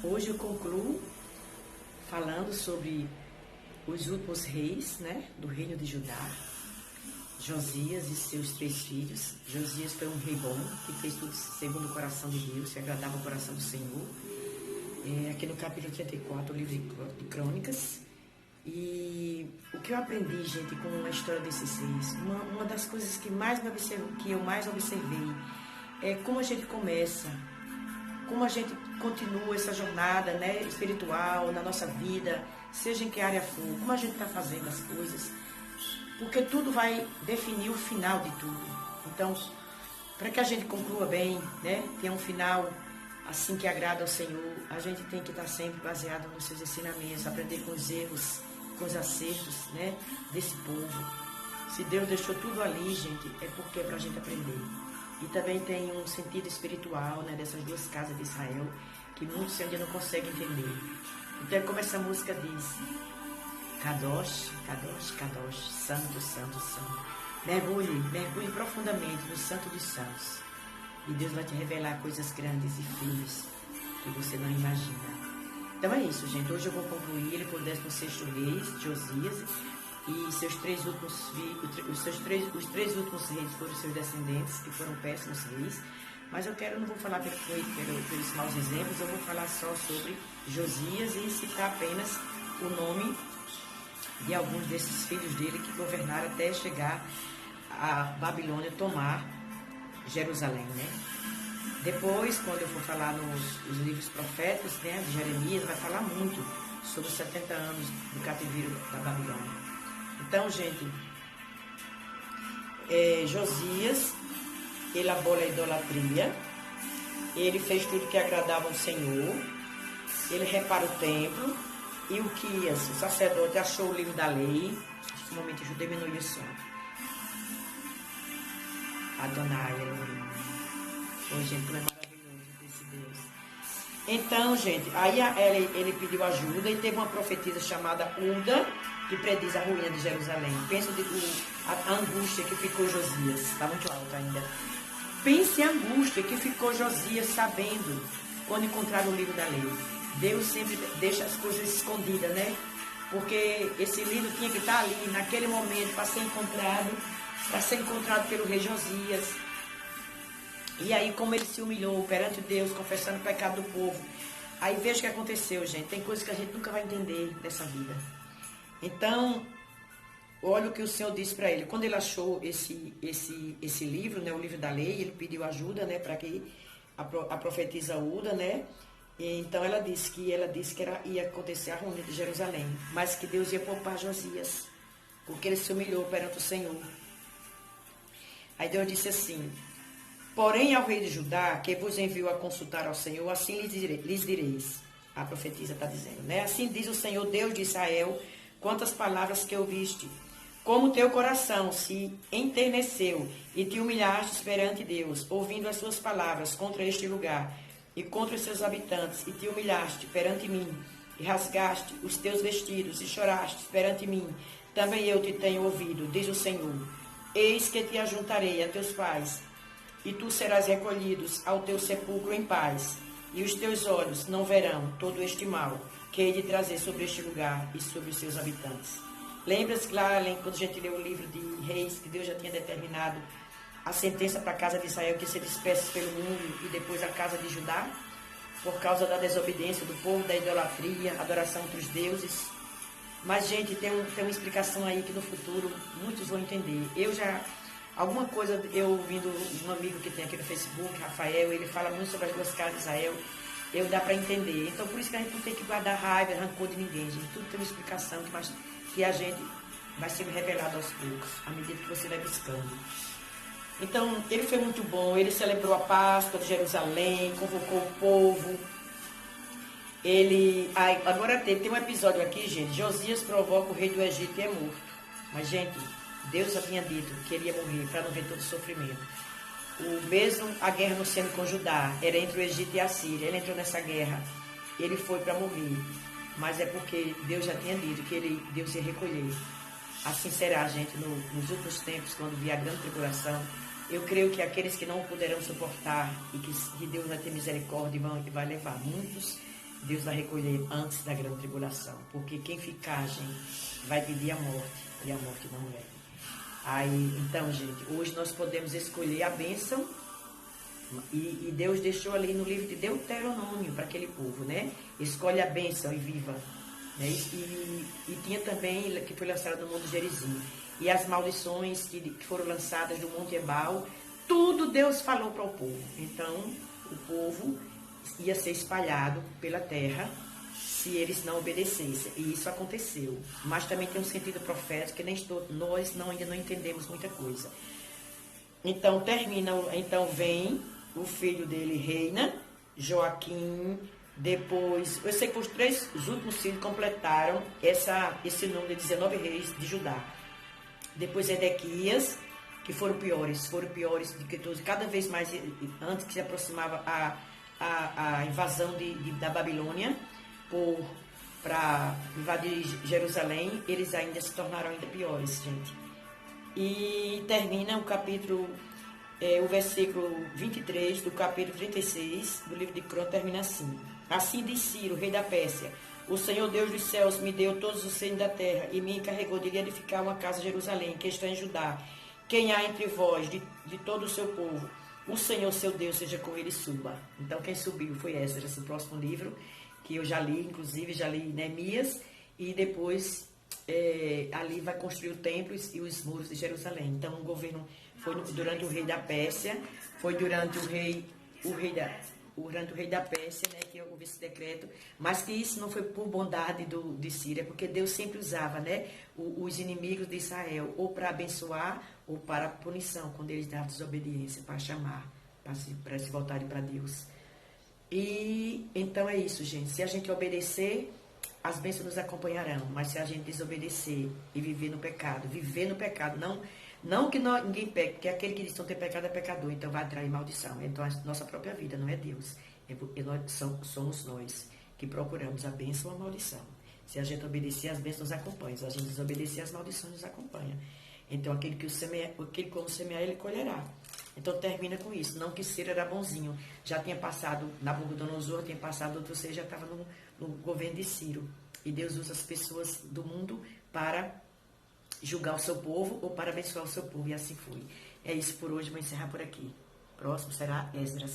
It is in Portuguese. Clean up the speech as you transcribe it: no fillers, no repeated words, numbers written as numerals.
Hoje eu concluo falando sobre os últimos reis, né, do reino de Judá, Josias e seus 3 filhos. Josias foi um rei bom, que fez tudo segundo o coração de Deus, que agradava o coração do Senhor. Aqui no capítulo 34, o livro de Crônicas. E o que eu aprendi, gente, com a história desses reis, uma das coisas que eu mais observei é como a gente começa, como a gente continua essa jornada, né, espiritual na nossa vida, seja em que área for, como a gente está fazendo as coisas, porque tudo vai definir o final de tudo. Então, para que a gente conclua bem, né, tenha um final assim que agrada ao Senhor, a gente tem que estar sempre baseado nos seus ensinamentos, aprender com os erros, com os acertos, né, desse povo. Se Deus deixou tudo ali, gente, é porque é para a gente aprender. E também tem um sentido espiritual, né, dessas 2 casas de Israel, que muitos ainda não conseguem entender. Então é como essa música diz: Kadosh, Kadosh, Kadosh, Santo, Santo, Santo. Mergulhe profundamente no Santo dos Santos. E Deus vai te revelar coisas grandes e firmes que você não imagina. Então é isso, gente. Hoje eu vou concluir ele por 16º rei, Josias, e seus 3 últimos filhos, os 3 últimos reis foram seus descendentes, que foram péssimos reis. Mas eu não vou falar pelos maus exemplos, eu vou falar só sobre Josias e citar apenas o nome de alguns desses filhos dele que governaram até chegar a Babilônia tomar Jerusalém, né? Depois, quando eu for falar nos livros proféticos, né, de Jeremias, vai falar muito sobre os 70 anos do cativeiro da Babilônia. Então, gente, Josias, ele abole a idolatria, ele fez tudo que agradava ao Senhor, ele repara o templo, e o Quias, o sacerdote, achou o livro da lei. Neste momento, judeu diminuiu o som. Adonai, Elohim. Ô, gente, como é maravilhoso esse Deus. Então, gente, aí ele pediu ajuda e teve uma profetisa chamada Uda, que prediz a ruína de Jerusalém. Pensa a angústia que ficou Josias. Está muito alto ainda. Pense a angústia que ficou Josias sabendo quando encontraram o livro da lei. Deus sempre deixa as coisas escondidas, né? Porque esse livro tinha que estar ali, naquele momento, para ser encontrado pelo rei Josias. E aí, como ele se humilhou perante Deus, confessando o pecado do povo. Aí veja o que aconteceu, gente. Tem coisas que a gente nunca vai entender dessa vida. Então, olha o que o Senhor disse para ele. Quando ele achou esse livro, né, o livro da lei, ele pediu ajuda, né, para que a profetisa Uda, né? E então ela disse que ia acontecer a ruína de Jerusalém, mas que Deus ia poupar Josias, porque ele se humilhou perante o Senhor. Aí Deus disse assim: porém ao rei de Judá, que vos enviou a consultar ao Senhor, assim lhes direis. A profetisa está dizendo, né? Assim diz o Senhor Deus de Israel, quantas palavras que ouviste, como teu coração se enterneceu e te humilhaste perante Deus, ouvindo as suas palavras contra este lugar e contra os seus habitantes, e te humilhaste perante mim, e rasgaste os teus vestidos, e choraste perante mim, também eu te tenho ouvido, diz o Senhor. Eis que te ajuntarei a teus pais, e tu serás recolhido ao teu sepulcro em paz, e os teus olhos não verão todo este mal que hei de trazer sobre este lugar e sobre os seus habitantes. Lembra-se, claro, quando a gente leu o livro de Reis, que Deus já tinha determinado a sentença para a casa de Israel, que se disperse pelo mundo, e depois a casa de Judá, por causa da desobediência do povo, da idolatria, adoração entre os deuses. Mas, gente, tem uma explicação aí que no futuro muitos vão entender. Alguma coisa, eu ouvindo um amigo que tem aqui no Facebook, Rafael, ele fala muito sobre as 2 casas de Israel, dá para entender. Então, por isso que a gente não tem que guardar raiva, rancor de ninguém, gente. Tudo tem uma explicação que a gente vai sendo revelado aos poucos, à medida que você vai buscando. Então, ele foi muito bom, ele celebrou a Páscoa de Jerusalém, convocou o povo. Agora tem um episódio aqui, gente, Josias provoca o rei do Egito e é morto. Mas, gente, Deus já tinha dito que ele ia morrer para não ver todo o sofrimento. Mesmo a guerra não sendo com Judá, era entre o Egito e a Síria. Ele entrou nessa guerra, ele foi para morrer. Mas é porque Deus já tinha dito que Deus ia recolher. Assim será, gente, nos últimos tempos, quando vier a grande tribulação. Eu creio que aqueles que não poderão suportar e que Deus vai ter misericórdia e vai levar muitos Deus vai recolher antes da grande tribulação. Porque quem ficar, gente, vai pedir a morte. E a morte não vem. Aí, então, gente, hoje nós podemos escolher a bênção. E Deus deixou ali no livro de Deuteronômio para aquele povo, né? Escolhe a bênção e viva. Né? E tinha também, que foi lançado no Monte Gerizim. E as maldições que foram lançadas do Monte Ebal, tudo Deus falou para o povo. Então, o povo ia ser espalhado pela terra se eles não obedecessem. E isso aconteceu. Mas também tem um sentido profético que nós ainda não entendemos muita coisa. Então, vem o filho dele, reina, Joaquim. Depois, eu sei que os últimos filhos completaram esse número de 19 reis de Judá. Depois Edequias, que foram piores do que todos. Cada vez mais, antes que se aproximava a invasão da Babilônia, para invadir Jerusalém, eles ainda se tornaram ainda piores, gente. E termina o capítulo, o versículo 23 do capítulo 36 do livro de Crônicas termina assim. Assim diz Ciro, rei da Pérsia: o Senhor Deus dos céus me deu todos os reinos da terra e me encarregou de edificar uma casa em Jerusalém, que está em Judá. Quem há entre vós, de todo o seu povo, o Senhor seu Deus seja com ele e suba. Então quem subiu foi Esdras, o próximo livro, que eu já li, inclusive já li Neemias, e depois ali vai construir o templo e os muros de Jerusalém. Então o governo foi durante o rei da Pérsia, foi durante o rei da Pérsia, né, que houve esse decreto, mas que isso não foi por bondade de Ciro, porque Deus sempre usava, né, os inimigos de Israel, ou para abençoar, ou para punição, quando eles davam desobediência, para chamar, para se voltarem para Deus. E então é isso, gente. Se a gente obedecer, as bênçãos nos acompanharão, mas se a gente desobedecer e viver no pecado, não que ninguém peque, porque aquele que diz que não tem pecado é pecador, então vai atrair maldição. Então a nossa própria vida, não é Deus. Somos nós que procuramos a bênção ou a maldição. Se a gente obedecer, as bênçãos nos acompanham. Se a gente desobedecer, as maldições nos acompanham. Então aquele como semear, ele colherá. Então termina com isso. Não que Ciro era bonzinho. Já tinha passado, Nabucodonosor tinha passado, ou seja, já estava no governo de Ciro. E Deus usa as pessoas do mundo para julgar o seu povo ou para abençoar o seu povo. E assim foi. É isso por hoje, vou encerrar por aqui. Próximo será Esdras.